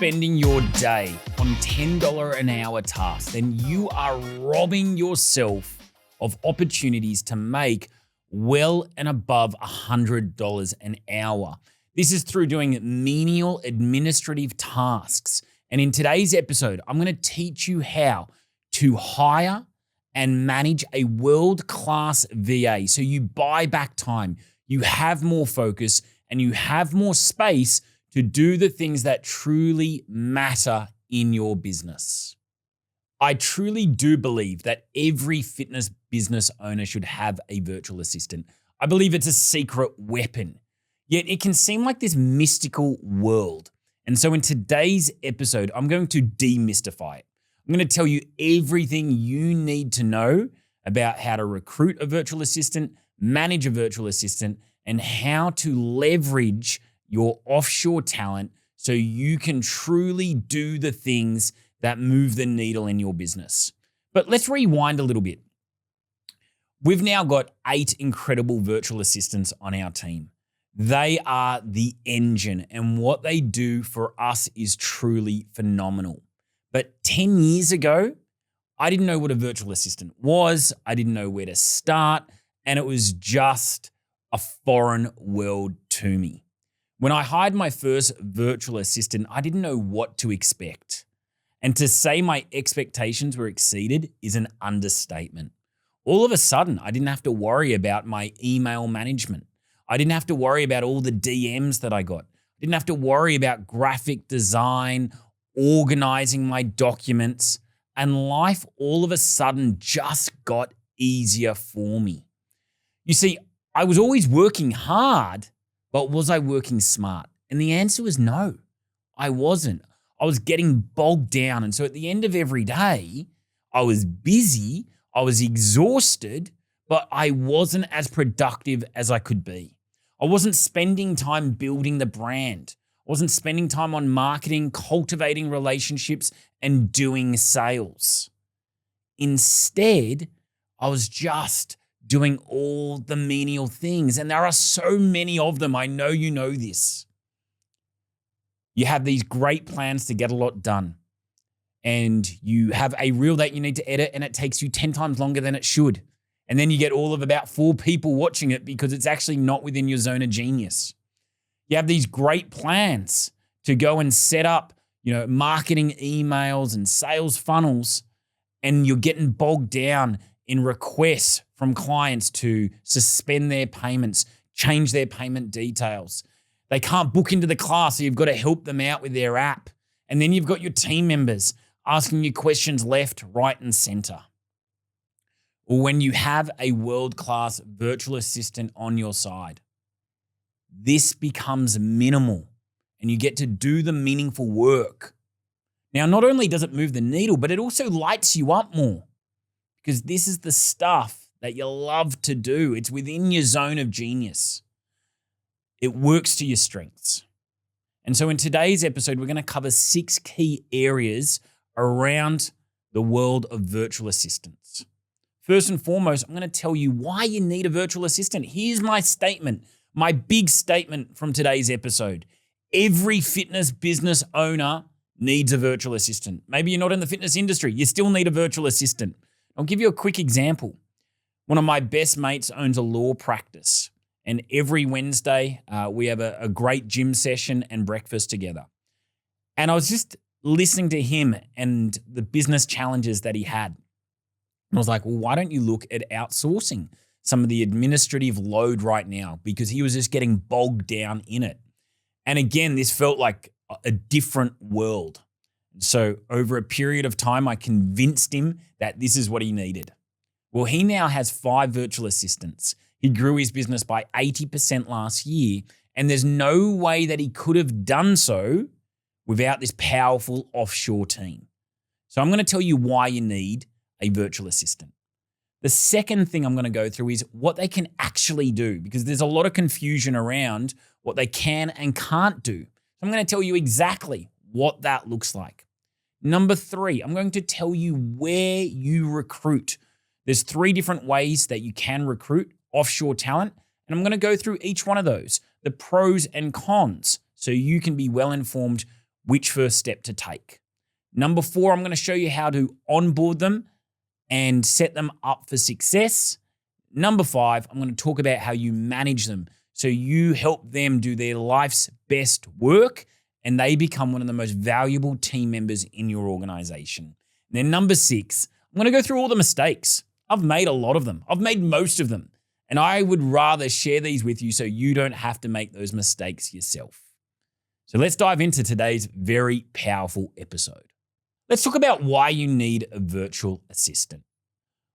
spending your day on $10 an hour tasks, then you are robbing yourself of opportunities to make well and above $100 an hour. This is through doing menial administrative tasks. And in today's episode, I'm going to teach you how to hire and manage a world-class VA. So you buy back time, you have more focus, and you have more space to do the things that truly matter in your business. I truly do believe that every fitness business owner should have a virtual assistant. I believe it's a secret weapon, yet it can seem like this mystical world. And so in today's episode, I'm going to demystify it. I'm going to tell you everything you need to know about how to recruit a virtual assistant, manage a virtual assistant, and how to leverage your offshore talent so you can truly do the things that move the needle in your business. But let's rewind a little bit. We've now got 8 incredible virtual assistants on our team. They are the engine, and what they do for us is truly phenomenal. But 10 years ago, I didn't know what a virtual assistant was. I didn't know where to start, and it was just a foreign world to me. When I hired my first virtual assistant, I didn't know what to expect. And to say my expectations were exceeded is an understatement. All of a sudden, I didn't have to worry about my email management. I didn't have to worry about all the DMs that I got. I didn't have to worry about graphic design, organizing my documents, and life all of a sudden just got easier for me. You see, I was always working hard, but was I working smart? And the answer was no, I wasn't. I was getting bogged down. And so at the end of every day, I was busy, I was exhausted, but I wasn't as productive as I could be. I wasn't spending time building the brand. I wasn't spending time on marketing, cultivating relationships, and doing sales. Instead, I was just doing all the menial things. And there are so many of them. I know you know this. You have these great plans to get a lot done. And you have a reel that you need to edit, and it takes you 10 times longer than it should. And then you get all of about 4 people watching it because it's actually not within your zone of genius. You have these great plans to go and set up, marketing emails and sales funnels, and you're getting bogged down in requests from clients to suspend their payments, change their payment details. They can't book into the class, so you've got to help them out with their app. And then you've got your team members asking you questions left, right, and center. Or when you have a world-class virtual assistant on your side, this becomes minimal and you get to do the meaningful work. Now, not only does it move the needle, but it also lights you up more because this is the stuff that you love to do. It's within your zone of genius. It works to your strengths. And so in today's episode, we're going to cover 6 key areas around the world of virtual assistants. First and foremost, I'm going to tell you why you need a virtual assistant. Here's my statement, my big statement from today's episode. Every fitness business owner needs a virtual assistant. Maybe you're not in the fitness industry. You still need a virtual assistant. I'll give you a quick example. One of my best mates owns a law practice. And every Wednesday, we have a great gym session and breakfast together. And I was just listening to him and the business challenges that he had. And I was like, well, why don't you look at outsourcing some of the administrative load right now? Because he was just getting bogged down in it. And again, this felt like a different world. So over a period of time, I convinced him that this is what he needed. Well, he now has 5 virtual assistants. He grew his business by 80% last year, and there's no way that he could have done so without this powerful offshore team. So I'm going to tell you why you need a virtual assistant. The second thing I'm going to go through is what they can actually do, because there's a lot of confusion around what they can and can't do. So I'm going to tell you exactly what that looks like. Number 3, I'm going to tell you where you recruit. There's 3 different ways that you can recruit offshore talent, and I'm going to go through each one of those, the pros and cons, so you can be well informed which first step to take. Number 4, I'm going to show you how to onboard them and set them up for success. Number 5, I'm going to talk about how you manage them so you help them do their life's best work and they become one of the most valuable team members in your organization. And then number 6, I'm going to go through all the mistakes. I've made a lot of them. I've made most of them. And I would rather share these with you so you don't have to make those mistakes yourself. So let's dive into today's very powerful episode. Let's talk about why you need a virtual assistant.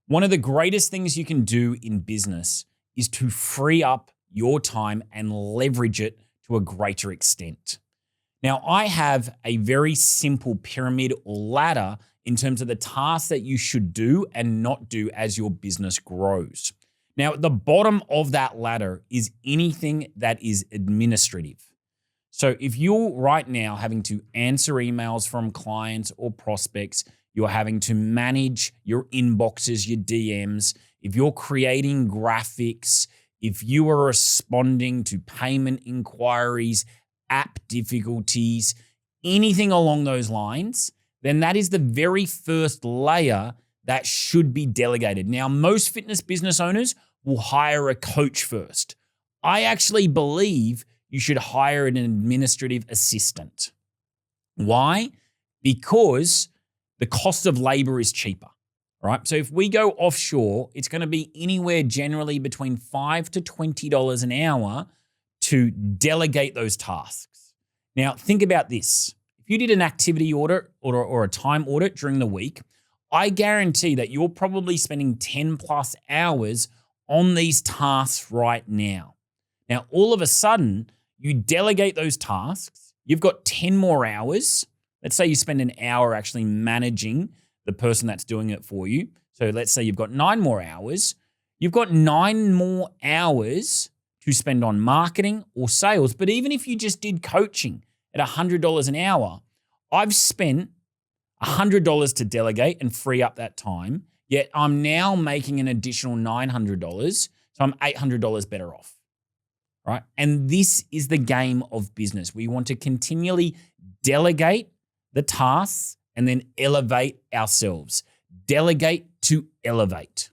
One of the greatest things you can do in business is to free up your time and leverage it to a greater extent. Now, I have a very simple pyramid or ladder in terms of the tasks that you should do and not do as your business grows. Now, at the bottom of that ladder is anything that is administrative. So if you're right now having to answer emails from clients or prospects, you're having to manage your inboxes, your DMs, if you're creating graphics, if you are responding to payment inquiries, app difficulties, anything along those lines, then that is the very first layer that should be delegated. Now, most fitness business owners will hire a coach first. I actually believe you should hire an administrative assistant. Why? Because the cost of labor is cheaper, right? So if we go offshore, it's going to be anywhere generally between $5 to $20 an hour to delegate those tasks. Now, think about this. If you did an activity audit or a time audit during the week, I guarantee that you're probably spending 10 plus hours on these tasks right now. Now, all of a sudden, you delegate those tasks, you've got 10 more hours. Let's say you spend an hour actually managing the person that's doing it for you. So let's say you've got 9 more hours. You've got 9 more hours to spend on marketing or sales. But even if you just did coaching at $100 an hour, I've spent $100 to delegate and free up that time, yet I'm now making an additional $900, so I'm $800 better off, right? And this is the game of business. We want to continually delegate the tasks and then elevate ourselves. Delegate to elevate.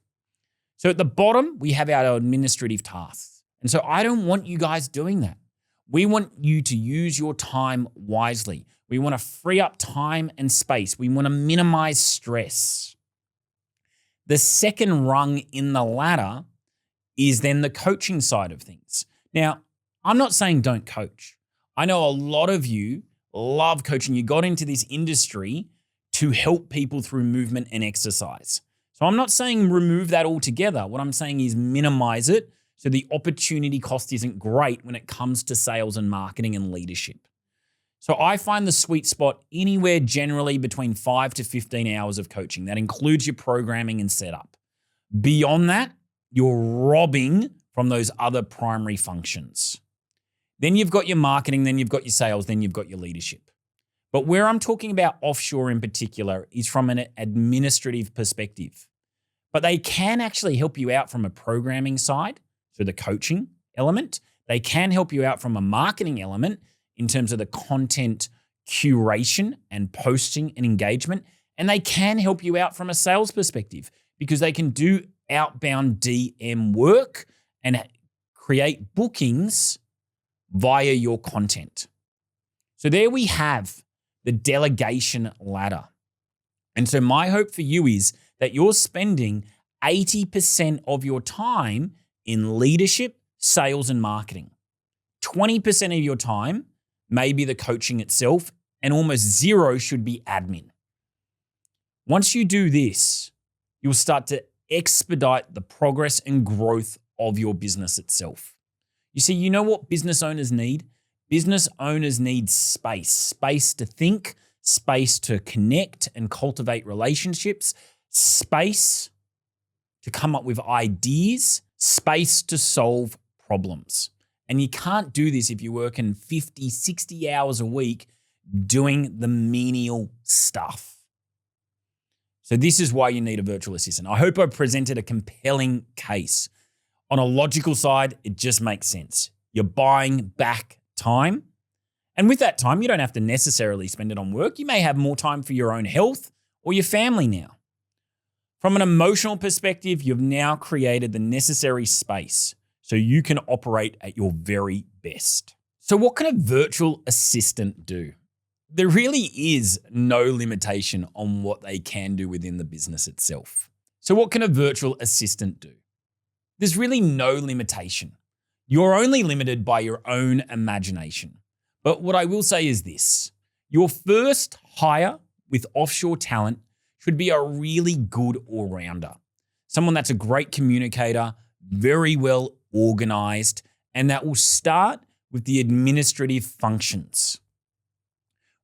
So at the bottom, we have our administrative tasks. And so I don't want you guys doing that. We want you to use your time wisely. We want to free up time and space. We want to minimize stress. The second rung in the ladder is then the coaching side of things. Now, I'm not saying don't coach. I know a lot of you love coaching. You got into this industry to help people through movement and exercise. So I'm not saying remove that altogether. What I'm saying is minimize it so the opportunity cost isn't great when it comes to sales and marketing and leadership. So I find the sweet spot anywhere generally between 5 to 15 hours of coaching. That includes your programming and setup. Beyond that, you're robbing from those other primary functions. Then you've got your marketing, then you've got your sales, then you've got your leadership. But where I'm talking about offshore in particular is from an administrative perspective. But they can actually help you out from a programming side, so the coaching element. They can help you out from a marketing element in terms of the content curation and posting and engagement. And they can help you out from a sales perspective because they can do outbound DM work and create bookings via your content. So there we have the delegation ladder. And so my hope for you is that you're spending 80% of your time in leadership, sales, and marketing. 20% of your time may be the coaching itself, and almost zero should be admin. Once you do this, you'll start to expedite the progress and growth of your business itself. You see, you know what business owners need? Business owners need space. Space to think, space to connect and cultivate relationships, space to come up with ideas, space to solve problems. And you can't do this if you're working 50, 60 hours a week doing the menial stuff. So this is why you need a virtual assistant. I hope I presented a compelling case. On a logical side, it just makes sense. You're buying back time And with that time, you don't have to necessarily spend it on work. You may have more time for your own health or your family now. From an emotional perspective, you've now created the necessary space so you can operate at your very best. So what can a virtual assistant do? There really is no limitation on what they can do within the business itself. So what can a virtual assistant do? There's really no limitation. You're only limited by your own imagination. But what I will say is this: your first hire with offshore talent should be a really good all-rounder. Someone that's a great communicator, very well organized, and that will start with the administrative functions.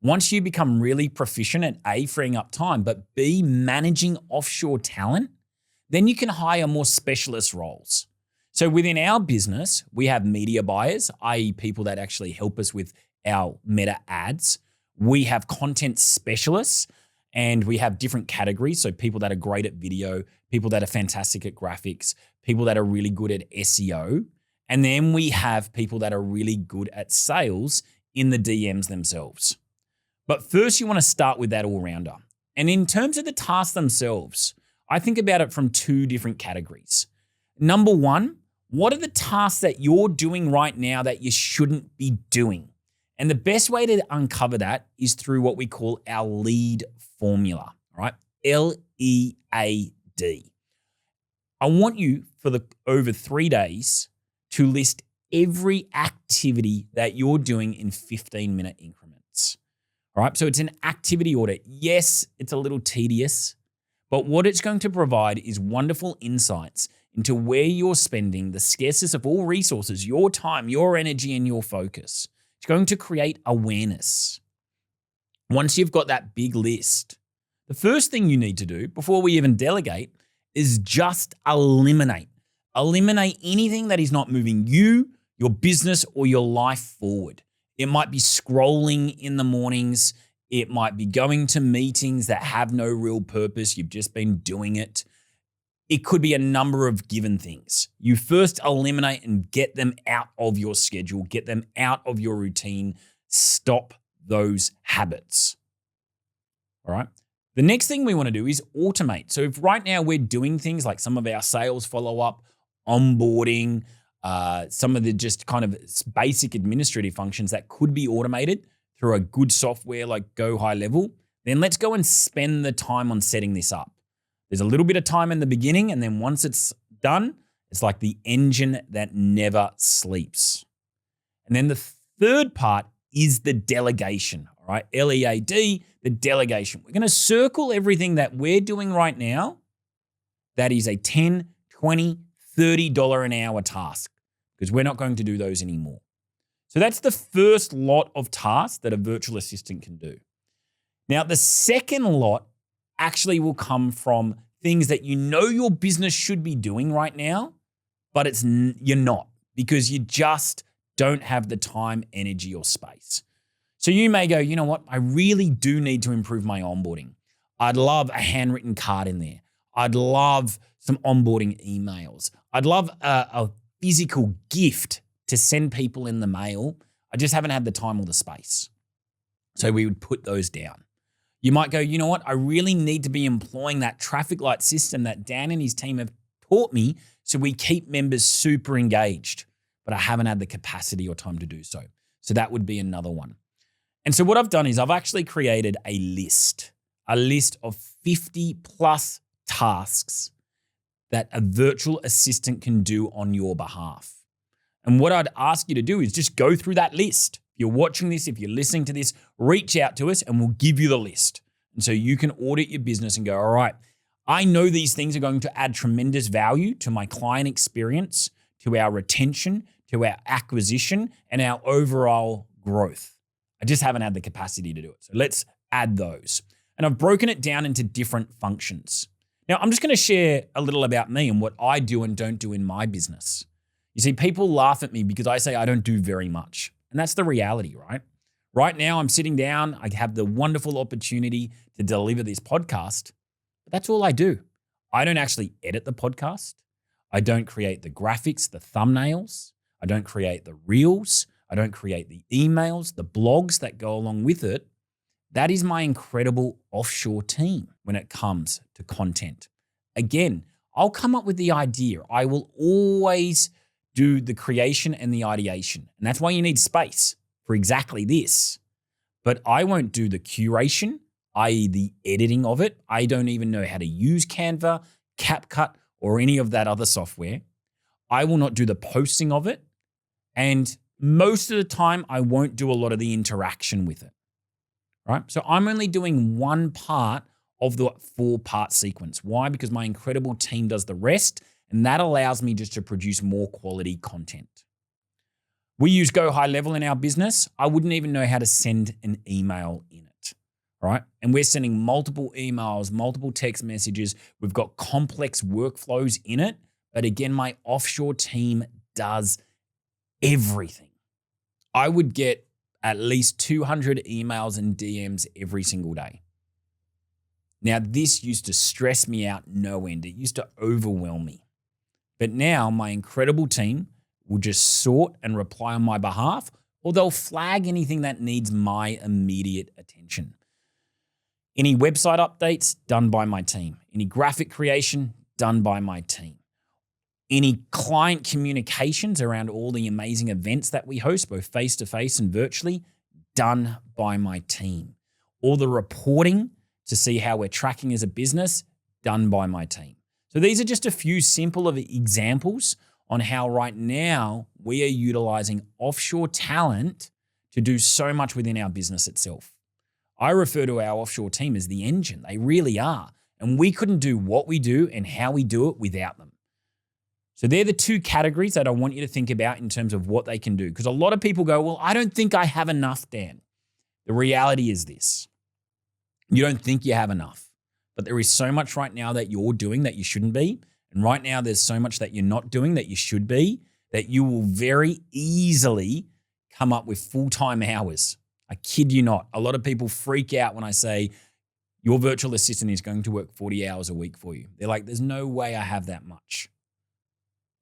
Once you become really proficient at A, freeing up time, but B, managing offshore talent, then you can hire more specialist roles. So within our business, we have media buyers, i.e. people that actually help us with our meta ads. We have content specialists, and we have different categories. So people that are great at video, people that are fantastic at graphics, people that are really good at SEO. And then we have people that are really good at sales in the DMs themselves. But first, you want to start with that all-rounder. And in terms of the tasks themselves, I think about it from two different categories. Number one, what are the tasks that you're doing right now that you shouldn't be doing? And the best way to uncover that is through what we call our lead formula, right? LEAD. I want you for over 3 days to list every activity that you're doing in 15-minute increments. All right, so it's an activity audit. Yes, it's a little tedious, but what it's going to provide is wonderful insights into where you're spending the scarcest of all resources, your time, your energy, and your focus. It's going to create awareness. Once you've got that big list, the first thing you need to do before we even delegate is just eliminate. Eliminate anything that is not moving you, your business, or your life forward. It might be scrolling in the mornings. It might be going to meetings that have no real purpose. You've just been doing it. It could be a number of given things. You first eliminate and get them out of your schedule, get them out of your routine. Stop those habits. All right. The next thing we want to do is automate. So if right now we're doing things like some of our sales follow-up, onboarding, some of the just kind of basic administrative functions that could be automated through a good software like Go High Level, then let's go and spend the time on setting this up. There's a little bit of time in the beginning, and then once it's done, it's like the engine that never sleeps. And then the third part is the delegation, all right? LEAD, the delegation. We're going to circle everything that we're doing right now that is a $10, $20, $30 an hour task, because we're not going to do those anymore. So that's the first lot of tasks that a virtual assistant can do. Now, the second lot actually will come from things that you know your business should be doing right now, but you're not, because you just don't have the time, energy, or space. So you may go, you know what? I really do need to improve my onboarding. I'd love a handwritten card in there. I'd love some onboarding emails. I'd love a physical gift to send people in the mail. I just haven't had the time or the space. So we would put those down. You might go, you know what? I really need to be employing that traffic light system that Dan and his team have taught me so we keep members super engaged, but I haven't had the capacity or time to do so. So that would be another one. And so what I've done is I've actually created a list of 50 plus tasks that a virtual assistant can do on your behalf. And what I'd ask you to do is just go through that list. If you're watching this, if you're listening to this, reach out to us and we'll give you the list. And so you can audit your business and go, all right, I know these things are going to add tremendous value to my client experience, to our retention, to our acquisition, and our overall growth. I just haven't had the capacity to do it. So let's add those. And I've broken it down into different functions. Now, I'm just going to share a little about me and what I do and don't do in my business. You see, people laugh at me because I say I don't do very much. And that's the reality, right? Right now, I'm sitting down. I have the wonderful opportunity to deliver this podcast, but that's all I do. I don't actually edit the podcast. I don't create the graphics, the thumbnails. I don't create the reels. I don't create the emails, the blogs that go along with it. That is my incredible offshore team when it comes to content. Again, I'll come up with the idea. I will always do the creation and the ideation. And that's why you need space for exactly this. But I won't do the curation, i.e. the editing of it. I don't even know how to use Canva, CapCut, or any of that other software. I will not do the posting of it. And most of the time, I won't do a lot of the interaction with it, right? So I'm only doing one part of the 4-part sequence. Why? Because my incredible team does the rest, and that allows me just to produce more quality content. We use Go High Level in our business. I wouldn't even know how to send an email in it, right? And we're sending multiple emails, multiple text messages. We've got complex workflows in it. But again, my offshore team does everything. I would get at least 200 emails and DMs every single day. Now, this used to stress me out no end. It used to overwhelm me. But now my incredible team will just sort and reply on my behalf, or they'll flag anything that needs my immediate attention. Any website updates, done by my team. Any graphic creation, done by my team. Any client communications around all the amazing events that we host, both face-to-face and virtually, done by my team. All the reporting to see how we're tracking as a business, done by my team. So these are just a few simple of examples on how right now we are utilizing offshore talent to do so much within our business itself. I refer to our offshore team as the engine. They really are. And we couldn't do what we do and how we do it without them. So they're the two categories that I want you to think about in terms of what they can do. Because a lot of people go, well, I don't think I have enough, Dan. The reality is this. You don't think you have enough. But there is so much right now that you're doing that you shouldn't be. And right now there's so much that you're not doing that you should be, that you will very easily come up with full-time hours. I kid you not. A lot of people freak out when I say your virtual assistant is going to work 40 hours a week for you. They're like, there's no way I have that much.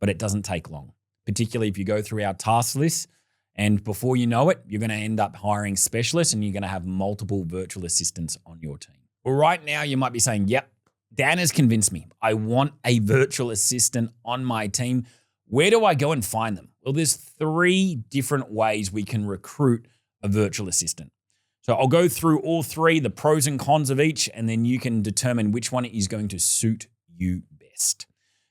But it doesn't take long, particularly if you go through our task list. And before you know it, you're going to end up hiring specialists and you're going to have multiple virtual assistants on your team. Well, right now you might be saying, yep, Dan has convinced me. I want a virtual assistant on my team. Where do I go and find them? Well, there's 3 different ways we can recruit a virtual assistant. So I'll go through all 3, the pros and cons of each, and then you can determine which one is going to suit you best.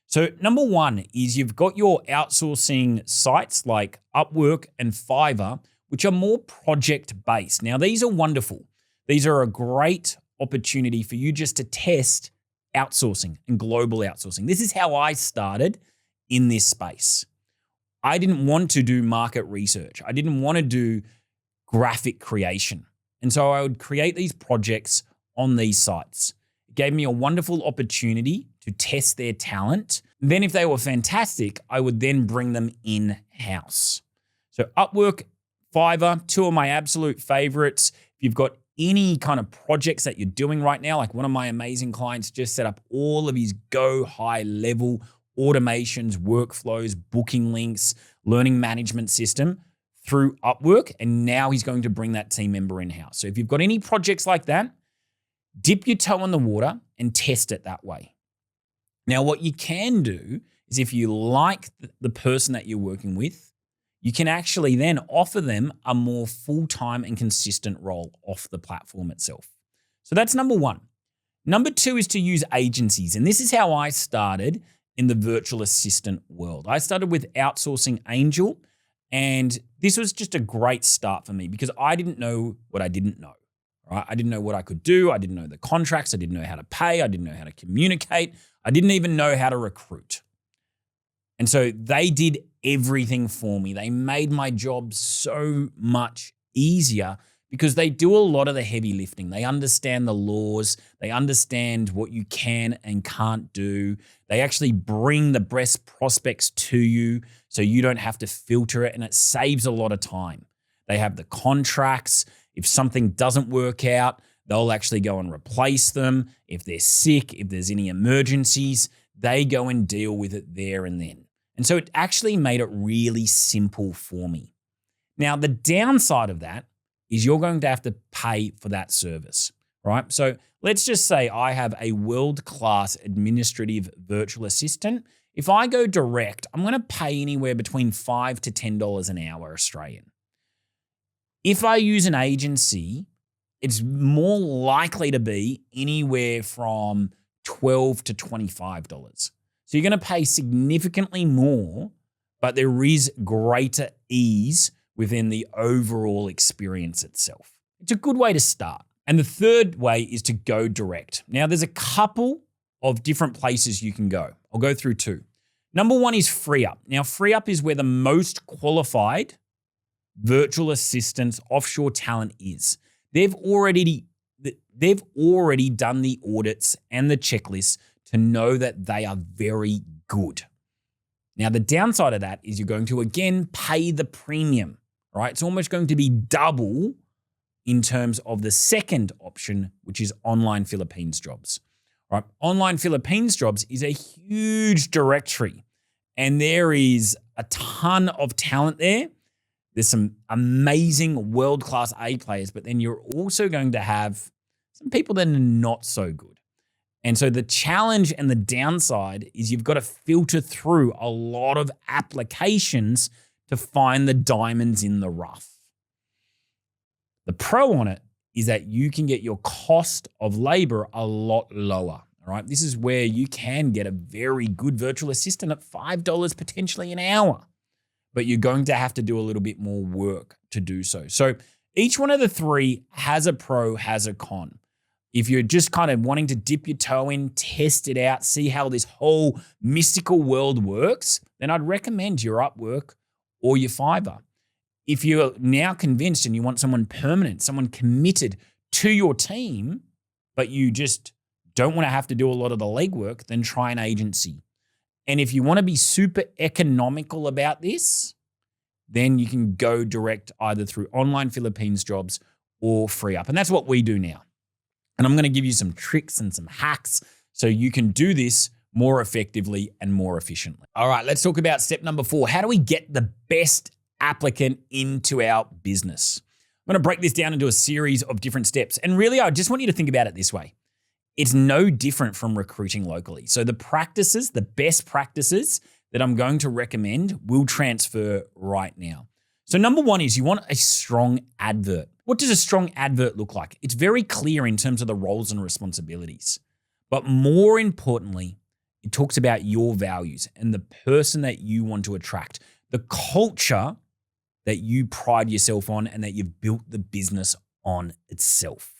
So number 1 is you've got your outsourcing sites like Upwork and Fiverr, which are more project-based. Now, these are wonderful. These are a great opportunity for you just to test outsourcing and global outsourcing. This is how I started in this space. I didn't want to do market research. I didn't want to do graphic creation. And so I would create these projects on these sites. It gave me a wonderful opportunity to test their talent. Then if they were fantastic, I would then bring them in-house. So Upwork, Fiverr, 2 of my absolute favorites. If you've got any kind of projects that you're doing right now, like one of my amazing clients just set up all of his Go High Level automations, workflows, booking links, learning management system through Upwork, and now he's going to bring that team member in-house. So if you've got any projects like that, dip your toe in the water and test it that way. Now, what you can do is if you like the person that you're working with, you can actually then offer them a more full-time and consistent role off the platform itself. So that's number 1. Number 2 is to use agencies. And this is how I started in the virtual assistant world. I started with Outsourcing Angel, and this was just a great start for me because I didn't know what I didn't know. Right? I didn't know what I could do. I didn't know the contracts. I didn't know how to pay. I didn't know how to communicate. I didn't even know how to recruit. And so they did everything for me. They made my job so much easier because they do a lot of the heavy lifting. They understand the laws. They understand what you can and can't do. They actually bring the best prospects to you so you don't have to filter it, and it saves a lot of time. They have the contracts. If something doesn't work out, they'll actually go and replace them. If they're sick, if there's any emergencies, they go and deal with it there and then. And so it actually made it really simple for me. Now, the downside of that is you're going to have to pay for that service, right? So let's just say I have a world-class administrative virtual assistant. If I go direct, I'm going to pay anywhere between $5 to $10 an hour Australian. If I use an agency, it's more likely to be anywhere from $12 to $25. So you're going to pay significantly more, but there is greater ease within the overall experience itself. It's a good way to start. And the third way is to go direct. Now, there's a couple of different places you can go. I'll go through two. Number one is FreeUp. Now, FreeUp is where the most qualified virtual assistants, offshore talent is. They've already done the audits and the checklists to know that they are very good. Now, the downside of that is you're going to, again, pay the premium, right? It's almost going to be double in terms of the second option, which is online Philippines jobs, right? Online Philippines jobs is a huge directory, and there is a ton of talent there. There's some amazing world-class A players, but then you're also going to have some people that are not so good. And so the challenge and the downside is you've got to filter through a lot of applications to find the diamonds in the rough. The pro on it is that you can get your cost of labor a lot lower. All right. This is where you can get a very good virtual assistant at $5 potentially an hour, but you're going to have to do a little bit more work to do so. So each one of the three has a pro, has a con. If you're just kind of wanting to dip your toe in, test it out, see how this whole mystical world works, then I'd recommend your Upwork or your Fiverr. If you're now convinced and you want someone permanent, someone committed to your team, but you just don't want to have to do a lot of the legwork, then try an agency. And if you want to be super economical about this, then you can go direct either through online Philippines jobs or FreeUp. And that's what we do now. And I'm going to give you some tricks and some hacks so you can do this more effectively and more efficiently. All right, let's talk about step number 4. How do we get the best applicant into our business? I'm going to break this down into a series of different steps. And really, I just want you to think about it this way. It's no different from recruiting locally. So the practices, the best practices that I'm going to recommend will transfer right now. So number one is you want a strong advert. What does a strong advert look like? It's very clear in terms of the roles and responsibilities. But more importantly, it talks about your values and the person that you want to attract, the culture that you pride yourself on and that you've built the business on itself.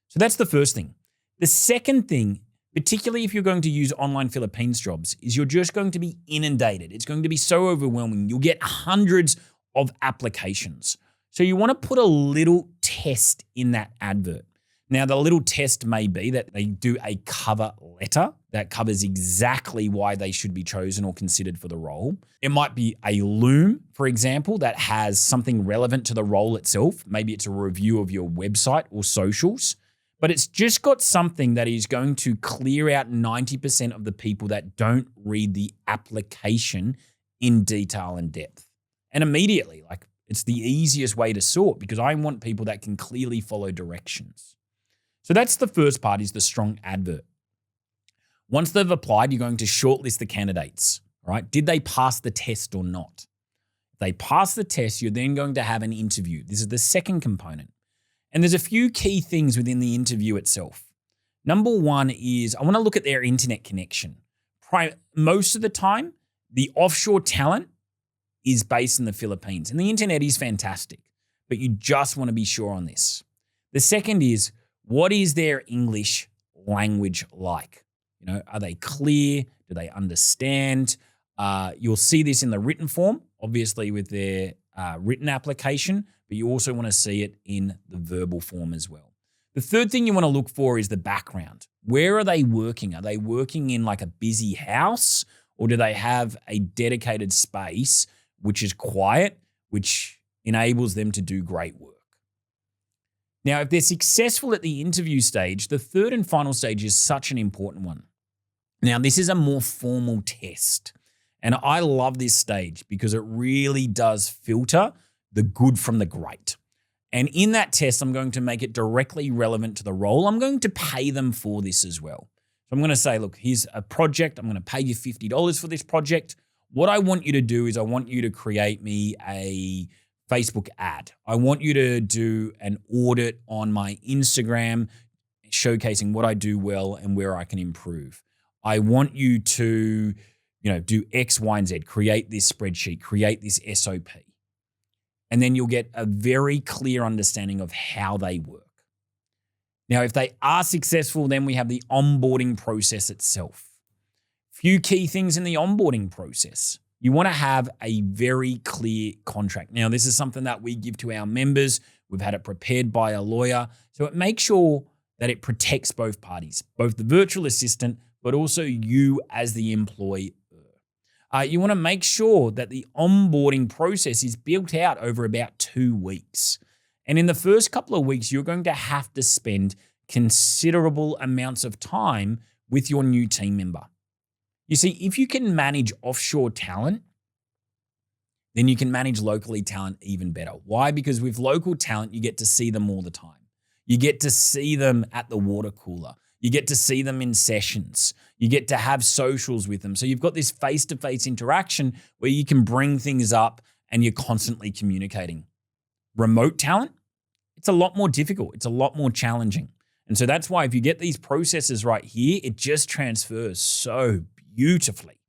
So that's the first thing. The second thing, particularly if you're going to use online Philippines jobs, is you're just going to be inundated. It's going to be so overwhelming. You'll get hundreds of applications. So you want to put a little test in that advert. Now, the little test may be that they do a cover letter that covers exactly why they should be chosen or considered for the role. It might be a Loom, for example, that has something relevant to the role itself. Maybe it's a review of your website or socials, but it's just got something that is going to clear out 90% of the people that don't read the application in detail and depth. And immediately, like, it's the easiest way to sort because I want people that can clearly follow directions. So that's the first part, is the strong advert. Once they've applied, you're going to shortlist the candidates, right? Did they pass the test or not? If they pass the test, you're then going to have an interview. This is the second component. And there's a few key things within the interview itself. Number one is I want to look at their internet connection. Most of the time, the offshore talent is based in the Philippines, and the internet is fantastic, but you just want to be sure on this. The second is, what is their English language like? You know, are they clear? Do they understand? You'll see this in the written form, obviously with their written application, but you also want to see it in the verbal form as well. The third thing you want to look for is the background. Where are they working? Are they working in like a busy house, or do they have a dedicated space which is quiet, which enables them to do great work? Now, if they're successful at the interview stage, the third and final stage is such an important one. Now, this is a more formal test, and I love this stage because it really does filter the good from the great. And in that test, I'm going to make it directly relevant to the role. I'm going to pay them for this as well. So I'm going to say, look, here's a project. I'm going to pay you $50 for this project. What I want you to do is I want you to create me a Facebook ad. I want you to do an audit on my Instagram, showcasing what I do well and where I can improve. I want you to, do X, Y, and Z, create this spreadsheet, create this SOP. And then you'll get a very clear understanding of how they work. Now, if they are successful, then we have the onboarding process itself. Few key things in the onboarding process. You want to have a very clear contract. Now, this is something that we give to our members. We've had it prepared by a lawyer. So it makes sure that it protects both parties, both the virtual assistant, but also you as the employer. You want to make sure that the onboarding process is built out over about 2 weeks. And in the first couple of weeks, you're going to have to spend considerable amounts of time with your new team member. You see, if you can manage offshore talent, then you can manage locally talent even better. Why? Because with local talent, you get to see them all the time. You get to see them at the water cooler. You get to see them in sessions. You get to have socials with them. So you've got this face-to-face interaction where you can bring things up and you're constantly communicating. Remote talent, it's a lot more difficult. It's a lot more challenging. And so that's why if you get these processes right here, it just transfers so beautifully.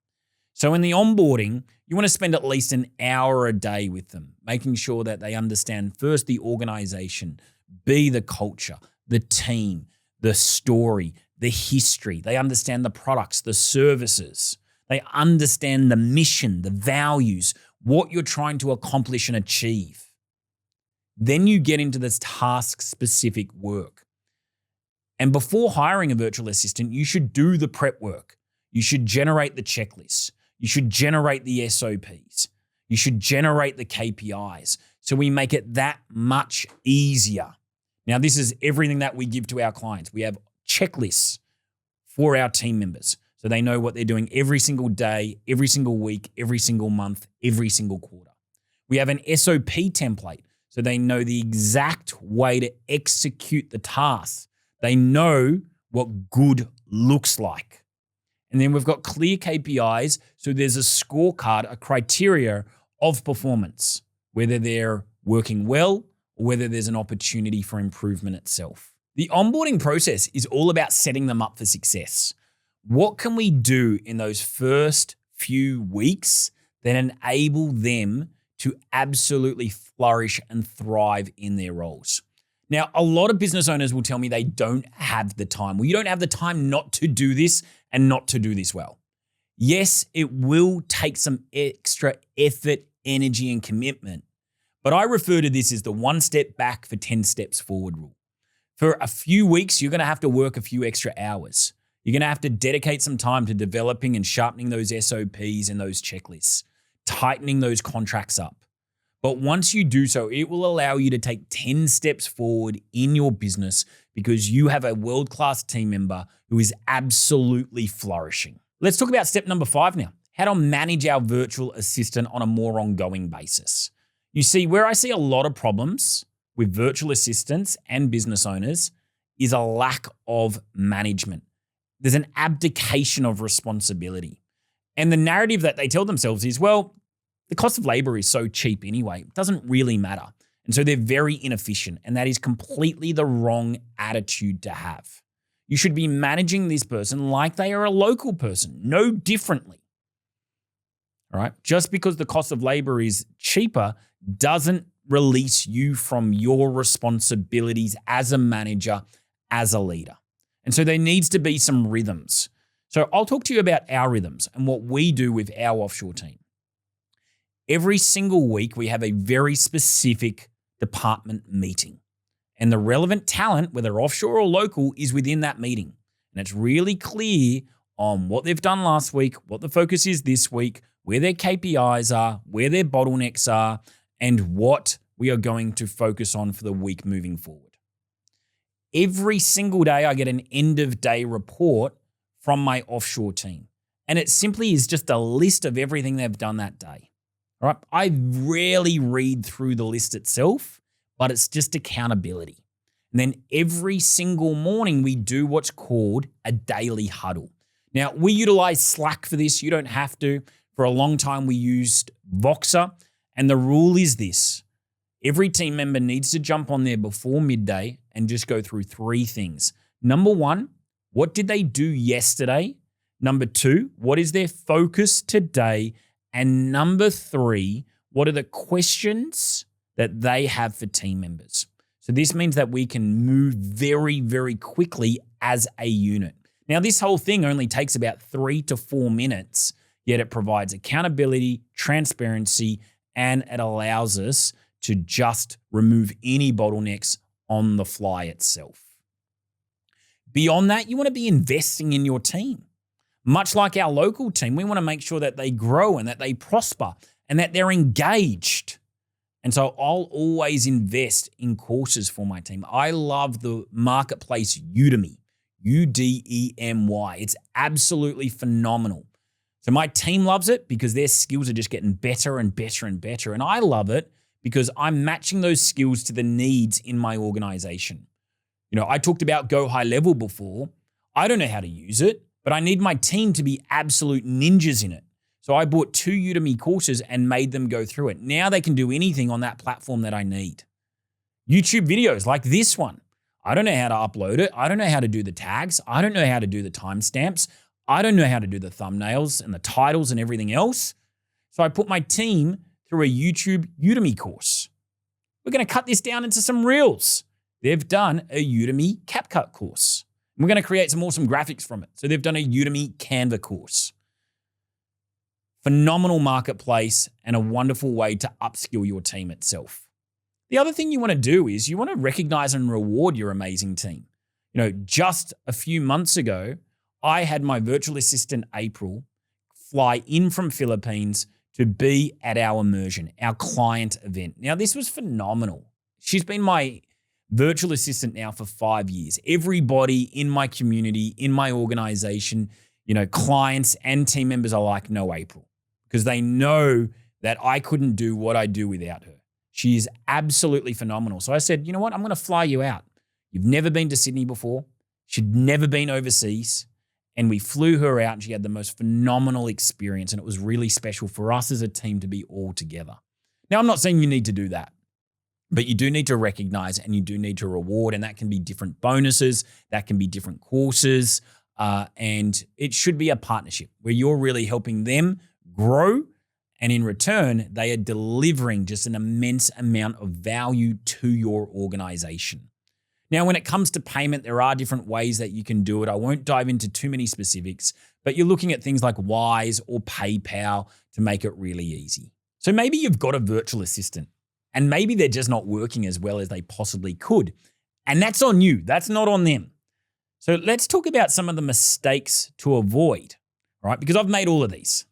So in the onboarding, you want to spend at least an hour a day with them, making sure that they understand first the organization, B, the culture, the team, the story, the history. They understand the products, the services. They understand the mission, the values, what you're trying to accomplish and achieve. Then you get into this task-specific work. And before hiring a virtual assistant, you should do the prep work. You should generate the checklists. You should generate the SOPs. You should generate the KPIs. So we make it that much easier. Now, this is everything that we give to our clients. We have checklists for our team members so they know what they're doing every single day, every single week, every single month, every single quarter. We have an SOP template so they know the exact way to execute the task. They know what good looks like. And then we've got clear KPIs, so there's a scorecard, a criteria of performance, whether they're working well or whether there's an opportunity for improvement itself. The onboarding process is all about setting them up for success. What can we do in those first few weeks that enable them to absolutely flourish and thrive in their roles? Now, a lot of business owners will tell me they don't have the time. Well, you don't have the time not to do this and not to do this well. Yes, it will take some extra effort, energy, and commitment. But I refer to this as the 1 step back for 10 steps forward rule. For a few weeks, you're going to have to work a few extra hours. You're going to have to dedicate some time to developing and sharpening those SOPs and those checklists, tightening those contracts up. But once you do so, it will allow you to take 10 steps forward in your business because you have a world-class team member who is absolutely flourishing. Let's talk about step number 5 now, how to manage our virtual assistant on a more ongoing basis. You see, where I see a lot of problems with virtual assistants and business owners is a lack of management. There's an abdication of responsibility. And the narrative that they tell themselves is, well, the cost of labor is so cheap anyway, it doesn't really matter. And so they're very inefficient. And that is completely the wrong attitude to have. You should be managing this person like they are a local person, no differently. All right. Just because the cost of labor is cheaper doesn't release you from your responsibilities as a manager, as a leader. And so there needs to be some rhythms. So I'll talk to you about our rhythms and what we do with our offshore team. Every single week, we have a very specific department meeting. And the relevant talent, whether offshore or local, is within that meeting. And it's really clear on what they've done last week, what the focus is this week, where their KPIs are, where their bottlenecks are, and what we are going to focus on for the week moving forward. Every single day, I get an end-of-day report from my offshore team. And it simply is just a list of everything they've done that day. All right. I rarely read through the list itself, but it's just accountability. And then every single morning, we do what's called a daily huddle. Now, we utilize Slack for this. You don't have to. For a long time, we used Voxer. And the rule is this. Every team member needs to jump on there before midday and just go through 3 things. Number 1, what did they do yesterday? Number 2, what is their focus today? And number 3, what are the questions that they have for team members? So this means that we can move very, very quickly as a unit. Now, this whole thing only takes about 3 to 4 minutes, yet it provides accountability, transparency, and it allows us to just remove any bottlenecks on the fly itself. Beyond that, you want to be investing in your team. Much like our local team, we want to make sure that they grow and that they prosper and that they're engaged. And so I'll always invest in courses for my team. I love the marketplace Udemy, Udemy. It's absolutely phenomenal. So my team loves it because their skills are just getting better and better and better. And I love it because I'm matching those skills to the needs in my organization. You know, I talked about Go High Level before. I don't know how to use it, but I need my team to be absolute ninjas in it. So I bought 2 Udemy courses and made them go through it. Now they can do anything on that platform that I need. YouTube videos like this one. I don't know how to upload it. I don't know how to do the tags. I don't know how to do the timestamps. I don't know how to do the thumbnails and the titles and everything else. So I put my team through a YouTube Udemy course. We're going to cut this down into some reels. They've done a Udemy CapCut course. We're going to create some awesome graphics from it. So they've done a Udemy Canva course. Phenomenal marketplace and a wonderful way to upskill your team itself. The other thing you want to do is you want to recognize and reward your amazing team. You know, just a few months ago, I had my virtual assistant, April, fly in from Philippines to be at our immersion, our client event. Now, this was phenomenal. She's been my virtual assistant now for 5 years. Everybody in my community, in my organization, you know, clients and team members are like, no, April, because they know that I couldn't do what I do without her. She is absolutely phenomenal. So I said, you know what? I'm going to fly you out. You've never been to Sydney before. She'd never been overseas. And we flew her out and she had the most phenomenal experience. And it was really special for us as a team to be all together. Now, I'm not saying you need to do that, but you do need to recognize and you do need to reward. And that can be different bonuses. That can be different courses. And it should be a partnership where you're really helping them grow. And in return, they are delivering just an immense amount of value to your organization. Now, when it comes to payment, there are different ways that you can do it. I won't dive into too many specifics, but you're looking at things like Wise or PayPal to make it really easy. So maybe you've got a virtual assistant and maybe they're just not working as well as they possibly could. And that's on you. That's not on them. So let's talk about some of the mistakes to avoid, right? Because I've made all of these.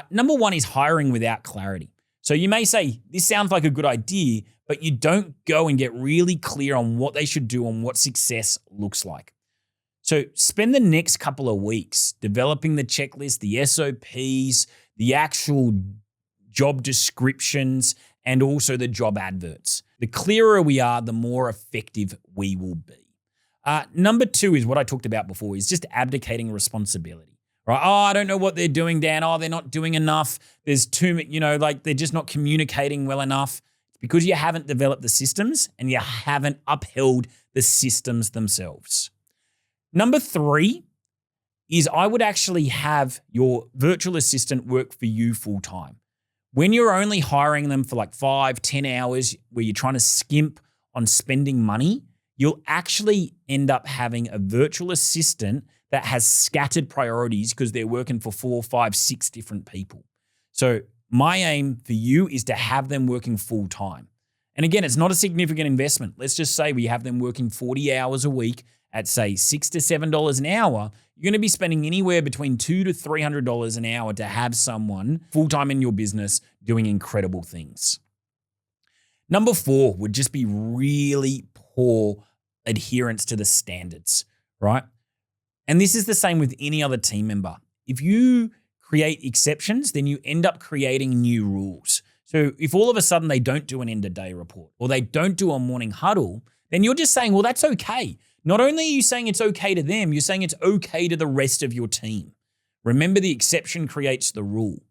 Number 1 is hiring without clarity. So you may say, this sounds like a good idea, but you don't go and get really clear on what they should do and what success looks like. So spend the next couple of weeks developing the checklist, the SOPs, the actual job descriptions, and also the job adverts. The clearer we are, the more effective we will be. Number 2 is what I talked about before, is just abdicating responsibility. Right? Oh, I don't know what they're doing, Dan. Oh, they're not doing enough. There's too much, like they're just not communicating well enough. It's because you haven't developed the systems and you haven't upheld the systems themselves. Number 3 is I would actually have your virtual assistant work for you full time. When you're only hiring them for like 5-10 hours where you're trying to skimp on spending money, you'll actually end up having a virtual assistant that has scattered priorities because they're working for 4, 5, 6 different people. So my aim for you is to have them working full time. And again, it's not a significant investment. Let's just say we have them working 40 hours a week at say $6 to $7 an hour. You're going to be spending anywhere between $200 to $300 an hour to have someone full time in your business doing incredible things. Number 4 would just be really poor adherence to the standards, right? And this is the same with any other team member. If you create exceptions, then you end up creating new rules. So if all of a sudden they don't do an end of day report or they don't do a morning huddle, then you're just saying, well, that's okay. Not only are you saying it's okay to them, you're saying it's okay to the rest of your team. Remember, the exception creates the rule.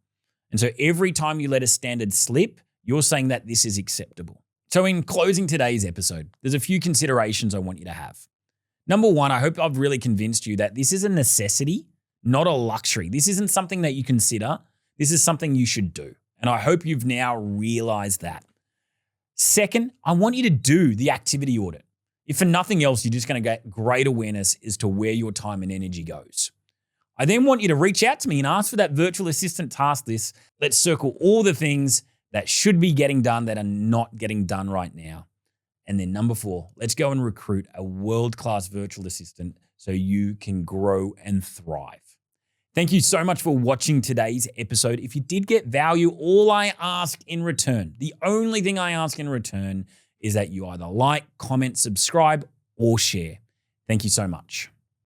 And so every time you let a standard slip, you're saying that this is acceptable. So in closing today's episode, there's a few considerations I want you to have. Number one, I hope I've really convinced you that this is a necessity, not a luxury. This isn't something that you consider. This is something you should do. And I hope you've now realized that. Second, I want you to do the activity audit. If for nothing else, you're just going to get great awareness as to where your time and energy goes. I then want you to reach out to me and ask for that virtual assistant task list. Let's circle all the things that should be getting done that are not getting done right now. And then number 4, let's go and recruit a world-class virtual assistant so you can grow and thrive. Thank you so much for watching today's episode. If you did get value, all I ask in return, the only thing I ask in return is that you either like, comment, subscribe, or share. Thank you so much.